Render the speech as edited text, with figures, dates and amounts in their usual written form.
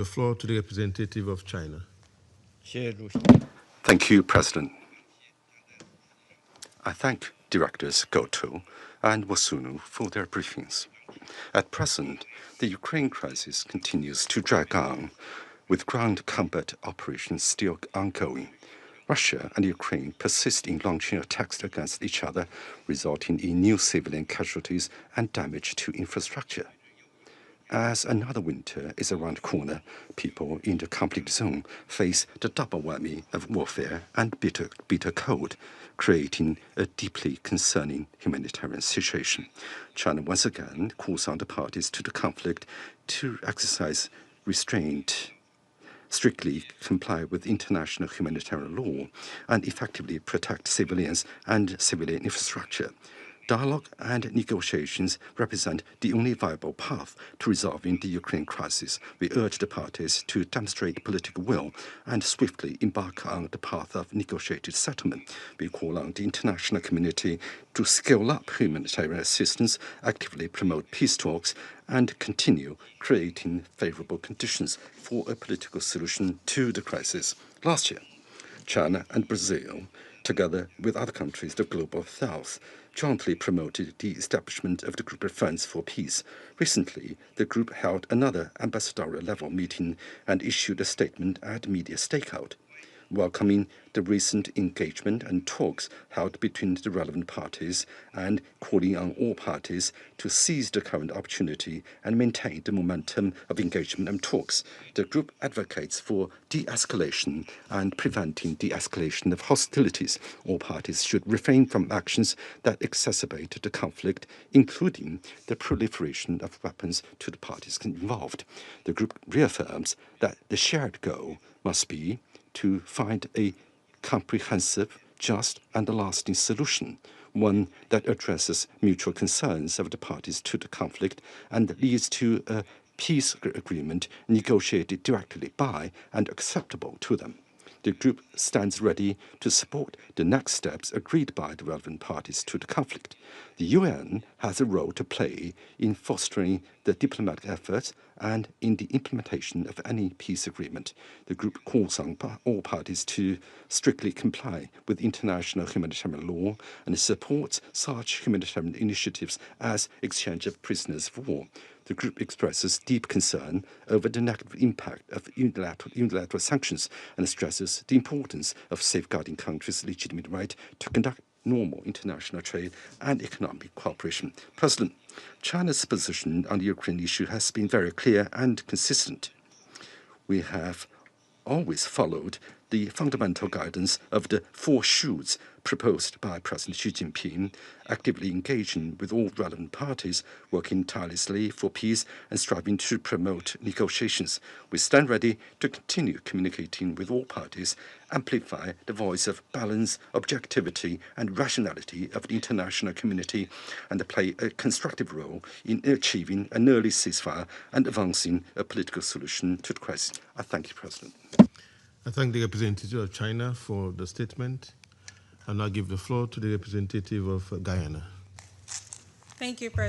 The floor to the representative of China. Thank you, President. I thank Directors Goto and Wasunu for their briefings. At present, the Ukraine crisis continues to drag on, with ground combat operations still ongoing. Russia and Ukraine persist in launching attacks against each other, resulting in new civilian casualties and damage to infrastructure. As another winter is around the corner, people in the conflict zone face the double whammy of warfare and bitter cold, creating a deeply concerning humanitarian situation. China once again calls on the parties to the conflict to exercise restraint, strictly comply with international humanitarian law, and effectively protect civilians and civilian infrastructure. Dialogue and negotiations represent the only viable path to resolving the Ukraine crisis. We urge the parties to demonstrate political will and swiftly embark on the path of negotiated settlement. We call on the international community to scale up humanitarian assistance, actively promote peace talks, and continue creating favorable conditions for a political solution to the crisis. Last year, China and Brazil, together with other countries of the global south, jointly promoted the establishment of the Group of Friends for Peace. Recently, the group held another ambassadorial-level meeting and issued a statement at media stakeout, welcoming the recent engagement and talks held between the relevant parties and calling on all parties to seize the current opportunity and maintain the momentum of engagement and talks. The group advocates for de-escalation and preventing the escalation of hostilities. All parties should refrain from actions that exacerbate the conflict, including the proliferation of weapons to the parties involved. The group reaffirms that the shared goal must be to find a comprehensive, just, and lasting solution, one that addresses mutual concerns of the parties to the conflict and leads to a peace agreement negotiated directly by and acceptable to them. The group stands ready to support the next steps agreed by the relevant parties to the conflict. The UN has a role to play in fostering the diplomatic efforts and in the implementation of any peace agreement. The group calls on all parties to strictly comply with international humanitarian law and supports such humanitarian initiatives as exchange of prisoners of war. The group expresses deep concern over the negative impact of unilateral sanctions and stresses the importance of safeguarding countries' legitimate right to conduct normal international trade and economic cooperation. President, China's position on the Ukraine issue has been very clear and consistent. We have always followed the fundamental guidance of the four shoes proposed by President Xi Jinping, actively engaging with all relevant parties, working tirelessly for peace and striving to promote negotiations. We stand ready to continue communicating with all parties, amplify the voice of balance, objectivity, and rationality of the international community, and play a constructive role in achieving an early ceasefire and advancing a political solution to the crisis. I thank you, President. I thank the representative of China for the statement. I now give the floor to the representative of Guyana. Thank you, President.